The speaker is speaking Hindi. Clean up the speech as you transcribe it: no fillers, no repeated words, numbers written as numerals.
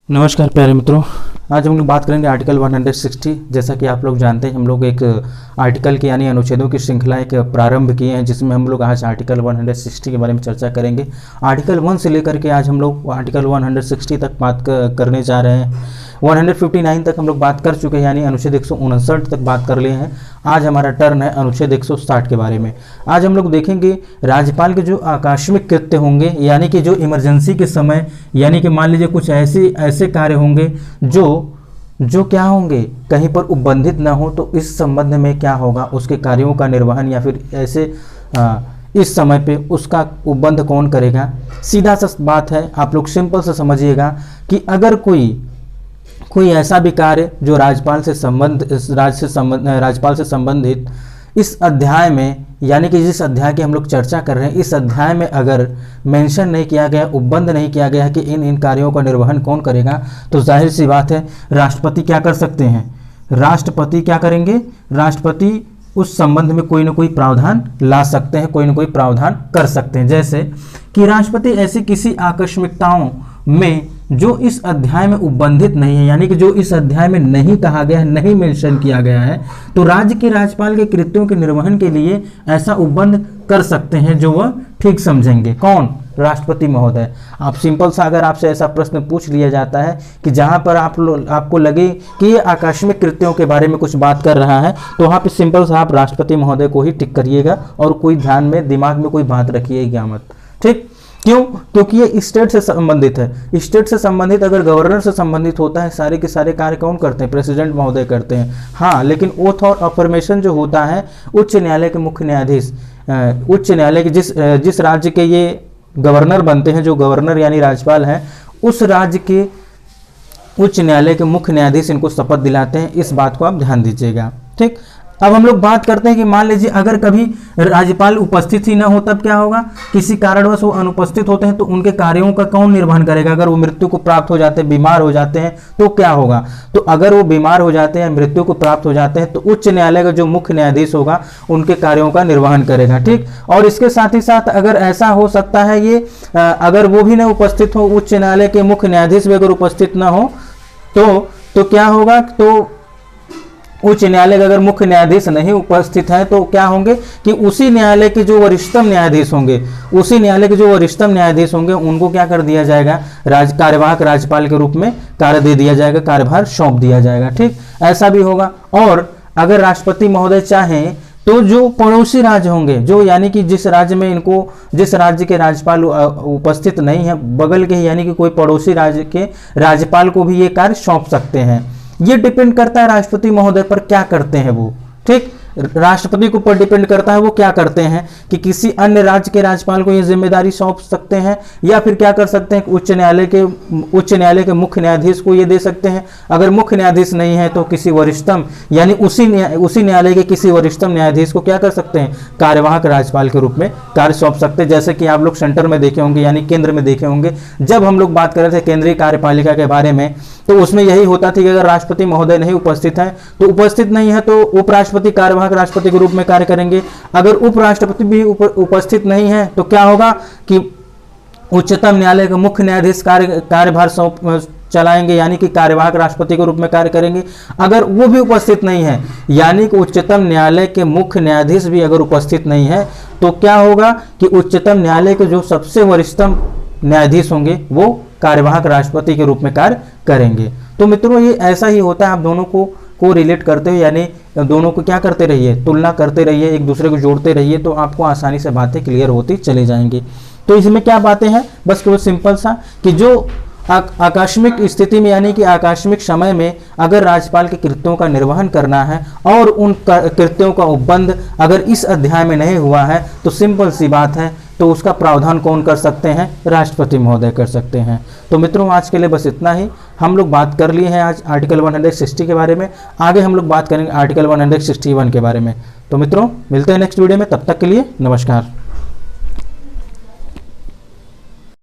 नमस्कार प्यारे मित्रों, आज हम लोग बात करेंगे आर्टिकल 160। जैसा कि आप लोग जानते हैं, हम लोग एक आर्टिकल के यानी अनुच्छेदों की श्रृंखला एक प्रारंभ किए हैं, जिसमें हम लोग आज आर्टिकल 160 के बारे में चर्चा करेंगे। आर्टिकल 1 से लेकर के आज हम लोग आर्टिकल 160 तक बात करने जा रहे हैं। 159 तक हम लोग बात कर चुके हैं, यानी अनुच्छेद 159 तक बात कर लिए हैं। आज हमारा टर्न है अनुच्छेद 160 के बारे में। आज हम लोग देखेंगे राज्यपाल के जो आकस्मिक कृत्य होंगे, यानी कि जो इमरजेंसी के समय, यानी कि मान लीजिए कुछ ऐसे कार्य होंगे जो क्या होंगे, कहीं पर उपबंधित ना हो, तो इस संबंध में क्या होगा, उसके कार्यों का निर्वहन या फिर ऐसे इस समय पे उसका उपबंध कौन करेगा। सीधा सा बात है, आप लोग सिंपल से समझिएगा कि अगर कोई ऐसा भी कार्य जो राज्यपाल से संबंधित इस अध्याय में, यानी कि जिस अध्याय की हम लोग चर्चा कर रहे हैं, इस अध्याय में अगर मेंशन नहीं किया गया, उपबंध नहीं किया गया है कि इन कार्यों का निर्वहन कौन करेगा, तो जाहिर सी बात है राष्ट्रपति क्या कर सकते हैं। राष्ट्रपति क्या करेंगे, राष्ट्रपति उस संबंध में कोई ना कोई प्रावधान ला सकते हैं, कोई ना कोई प्रावधान कर सकते हैं। जैसे कि राष्ट्रपति ऐसी किसी आकस्मिकताओं में जो इस अध्याय में उपबंधित नहीं है, यानी कि जो इस अध्याय में नहीं कहा गया है, नहीं मेंशन किया गया है, तो राज्य के राज्यपाल के कृत्यों के निर्वहन के लिए ऐसा उपबंध कर सकते हैं जो वह ठीक समझेंगे। कौन? राष्ट्रपति महोदय। आप सिंपल सा अगर आपसे ऐसा प्रश्न पूछ लिया जाता है कि जहां पर आपको लगे कि ये आकस्मिक कृत्यों के बारे में कुछ बात कर रहा है, तो वहां पे सिंपल सा आप राष्ट्रपति महोदय को ही टिक करिएगा और कोई ध्यान में दिमाग में कोई बात रखिएगा मत। ठीक? क्यों? क्योंकि ये स्टेट से संबंधित है। स्टेट से संबंधित अगर गवर्नर से संबंधित होता है, सारे के सारे कार्य कौन करते हैं? प्रेसिडेंट महोदय करते हैं। हाँ, लेकिन ओथ और अफर्मेशन जो होता है उच्च न्यायालय के मुख्य न्यायाधीश, उच्च न्यायालय के जिस राज्य के ये गवर्नर बनते हैं, जो गवर्नर यानी राज्यपाल हैं, उस राज्य के उच्च न्यायालय के मुख्य न्यायाधीश इनको शपथ दिलाते हैं। इस बात को आप ध्यान दीजिएगा। ठीक, अब हम लोग बात करते हैं कि मान लीजिए अगर कभी राज्यपाल उपस्थित ही ना हो, तब क्या होगा? किसी कारणवश वो अनुपस्थित होते हैं, तो उनके कार्यों का कौन निर्वहन करेगा? अगर वो मृत्यु को प्राप्त हो जाते हैं, बीमार हो जाते हैं, तो क्या होगा? तो अगर वो बीमार हो जाते हैं, मृत्यु को प्राप्त हो जाते हैं, तो उच्च न्यायालय का जो मुख्य न्यायाधीश होगा उनके कार्यों का निर्वहन करेगा। ठीक, और इसके साथ ही साथ अगर ऐसा हो सकता है, ये अगर वो भी ना उपस्थित हो, उच्च न्यायालय के मुख्य न्यायाधीश भी अगर उपस्थित ना हो, तो क्या होगा? तो उच्च न्यायालय का अगर मुख्य न्यायाधीश नहीं उपस्थित है, तो क्या होंगे कि उसी न्यायालय के जो वरिष्ठतम न्यायाधीश होंगे, उनको क्या कर दिया जाएगा? कार्यवाहक राज्यपाल के रूप में कार्य दे दिया जाएगा, कार्यभार सौंप दिया जाएगा। ठीक, ऐसा भी होगा। और अगर राष्ट्रपति महोदय चाहें तो जो पड़ोसी राज्य होंगे, जो यानी कि जिस राज्य के राज्यपाल उपस्थित नहीं है, बगल के, यानी कि कोई पड़ोसी राज्य के राज्यपाल को भी ये कार्य सौंप सकते हैं। ये डिपेंड करता है राष्ट्रपति महोदय पर क्या करते हैं वो। ठीक, राष्ट्रपति के ऊपर डिपेंड करता है वो क्या करते हैं कि किसी अन्य राज्य के राज्यपाल को ये जिम्मेदारी सौंप सकते हैं, या फिर क्या कर सकते हैं, उच्च न्यायालय के मुख्य न्यायाधीश को ये दे सकते हैं। अगर मुख्य न्यायाधीश नहीं है तो किसी वरिष्ठतम, यानी उसी न्यायालय के किसी वरिष्ठतम न्यायाधीश को क्या कर सकते हैं? कार्यवाहक राज्यपाल के रूप में कार्य सौंप सकते हैं। जैसे कि आप लोग सेंटर में देखे होंगे, यानी केंद्र में देखे होंगे, जब हम लोग बात कर रहे थे केंद्रीय कार्यपालिका के बारे में, तो उसमें यही होता था कि अगर राष्ट्रपति महोदय नहीं उपस्थित है, तो उपराष्ट्रपति कार्यवाहक राष्ट्रपति के रूप में कार्य करेंगे। अगर उपराष्ट्रपति भी उपस्थित नहीं है, तो क्या होगा कि उच्चतम न्यायालय के मुख्य न्यायाधीश कार्यभार चलाएंगे, यानी कि कार्यवाहक राष्ट्रपति के रूप में कार्य करेंगे। अगर वो भी उपस्थित नहीं है, यानी कि उच्चतम न्यायालय के मुख्य न्यायाधीश भी अगर उपस्थित नहीं है, तो क्या होगा कि उच्चतम न्यायालय के जो सबसे वरिष्ठतम न्यायाधीश होंगे वो कार्यवाहक राष्ट्रपति के रूप में कार्य करेंगे। तो मित्रों, ये ऐसा ही होता है। आप दोनों को रिलेट करते हुए, यानी दोनों को क्या करते रहिए, तुलना करते रहिए, एक दूसरे को जोड़ते रहिए, तो आपको आसानी से बातें क्लियर होती चली जाएंगी। तो इसमें क्या बातें हैं? बस केवल सिंपल सा कि जो आकस्मिक स्थिति में, यानी कि आकस्मिक समय में अगर राज्यपाल के कृत्यों का निर्वहन करना है और उन कृत्यों का उपबंध अगर इस अध्याय में नहीं हुआ है, तो सिंपल सी बात है, तो उसका प्रावधान कौन कर सकते हैं? राष्ट्रपति महोदय कर सकते हैं। तो मित्रों, आज के लिए बस इतना ही। हम लोग बात कर लिए हैं आज आर्टिकल 160 के बारे में। आगे हम लोग बात करेंगे आर्टिकल 161 के बारे में। तो मित्रों, मिलते हैं नेक्स्ट वीडियो में। तब तक के लिए नमस्कार।